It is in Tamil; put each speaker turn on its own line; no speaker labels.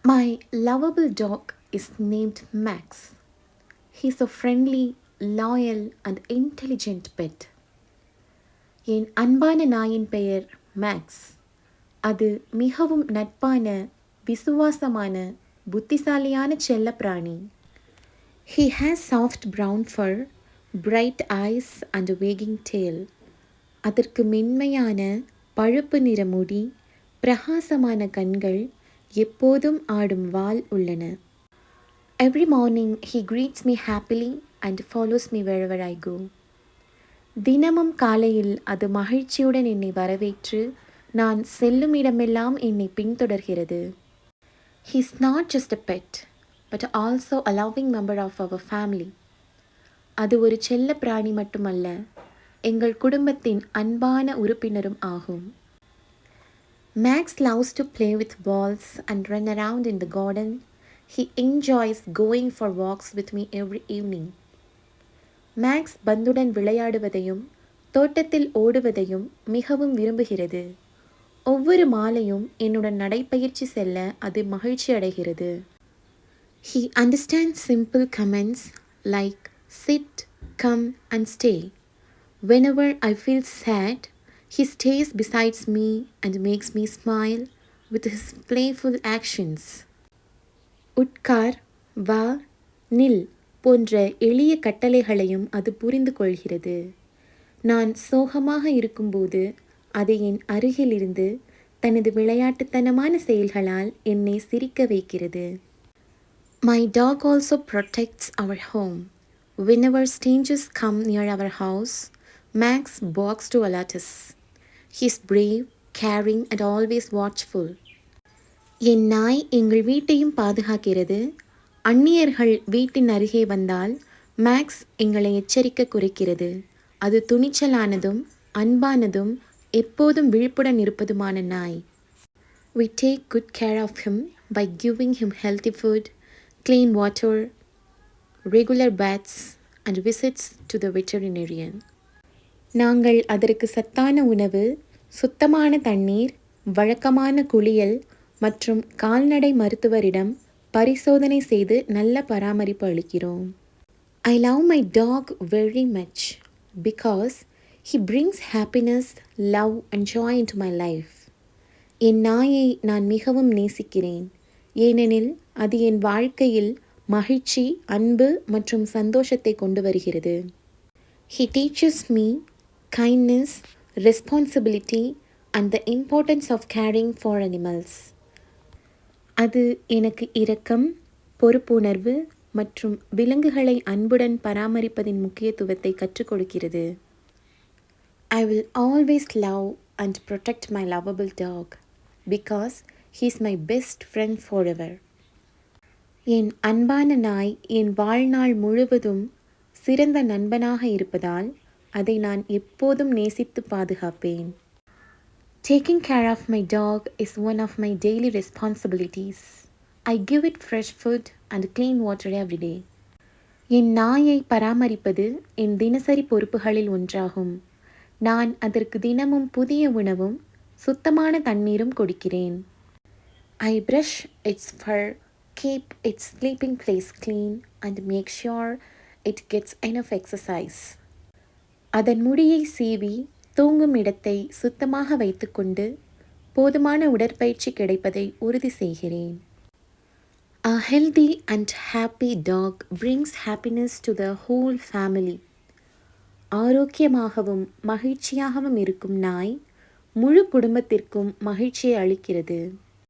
My lovable dog is named Max. He's a friendly, loyal, and intelligent pet. என் அன்பான நாயின் பெயர் மேக்ஸ். அது மிகவும் நட்பான, விசுவாசமான, புத்திசாலியான செல்லப்பிராணி. He has soft brown fur, bright eyes and a wagging tail. அதற்கு மென்மையான, பழுப்பு நிற முடி, பிரகாசமான கண்கள், எப்போதும் ஆடும் வால் உள்ளன. Every morning he greets me happily and follows me wherever I go. தினமும் காலையில் அது மகிழ்ச்சியுடன் என்னை வரவேற்று நான் செல்லும் இடமெல்லாம் என்னை பின்தொடர்கிறது. He is not just a pet, but also a loving member of our family. அது ஒரு செல்ல பிராணி மட்டுமல்ல, எங்கள் குடும்பத்தின் அன்பான உறுப்பினரும் ஆகும். Max loves to play with balls and run around in the garden. He enjoys going for walks with me every evening. Max பந்துடன் விளையாடுவதையும் தோட்டத்தில் ஓடுவதையும் மிகவும் விரும்புகிறது. ஒவ்வொரு மாலையும் என்னுடன் நடைப்பயிற்சி செல்ல அது மகிழ்ச்சி அடைகிறது. He understands simple commands like sit, come and stay. Whenever I feel sad, he stays beside me and makes me smile with his playful actions. உட்கார், வா, நில் போன்ற எளிய கட்டளைகளையும் அது புரிந்து கொள்கிறது. நான் சோகமாக இருக்கும்போது அது என் அருகிலிருந்து தனது விளையாட்டுத்தனமான செயல்களால் என்னை சிரிக்க வைக்கிறது. My dog also protects our home. Whenever strangers come near our house, Max barks to alert us. He is brave, caring and always watchful. என் நாய் எங்கள் வீட்டையும் பாதுகாக்கிறது. அந்நியர்கள் வீட்டின் அருகே வந்தால் மேக்ஸ் எங்களை எச்சரிக்க குறைக்கிறது. அது துணிச்சலானதும் அன்பானதும் எப்போதும் விழிப்புடன் இருப்பதுமான நாய். We take good care of him by giving him healthy food, clean water, regular baths and visits to the veterinarian. நாங்கள் அதற்கு சத்தான உணவு, சுத்தமான தண்ணீர், வழக்கமான குளியல் மற்றும் கால்நடை மருத்துவரிடம் பரிசோதனை செய்து நல்ல பராமரிப்பு அளிக்கிறோம். I love my dog very much because he brings happiness, love and joy into my life. என் நாயை நான் மிகவும் நேசிக்கிறேன், ஏனெனில் அது என் வாழ்க்கையில் மகிழ்ச்சி, அன்பு மற்றும் சந்தோஷத்தை கொண்டு வருகிறது. He teaches me kindness, responsibility and the importance of caring for animals. அது எனக்கு இரக்கம், பொறுப்புணர்வு மற்றும் விலங்குகளை அன்புடன் பராமரிப்பதின் முக்கியத்துவத்தை கற்றுக் கொடுக்கிறது. I will always love and protect my lovable dog because he is my best friend forever. என் அன்பான நாய் என் வாழ்நாள் முழுவதும் சிறந்த நண்பனாக இருப்பதால் அதை நான் எப்போதும் நேசித்து பாதுகாப்பேன். Taking care of my dog is one of my daily responsibilities. I give it fresh food and clean water every day. என் நாயை பராமரிப்பது என் தினசரி பொறுப்புகளில் ஒன்றாகும். நான் அதற்கு தினமும் புதிய உணவும் சுத்தமான தண்ணீரும் கொடுக்கிறேன். I brush its fur, keep its sleeping place clean and make sure it gets enough exercise. அதன் முடியை சீவி தூங்கும் இடத்தை சுத்தமாக வைத்துக்கொண்டு போதுமான உடற்பயிற்சி கிடைப்பதை உறுதி செய்கிறேன். A healthy and happy dog brings happiness to the whole family. ஆரோக்கியமாகவும் மகிழ்ச்சியாகவும் இருக்கும் நாய் முழு குடும்பத்திற்கும் மகிழ்ச்சியை அளிக்கிறது.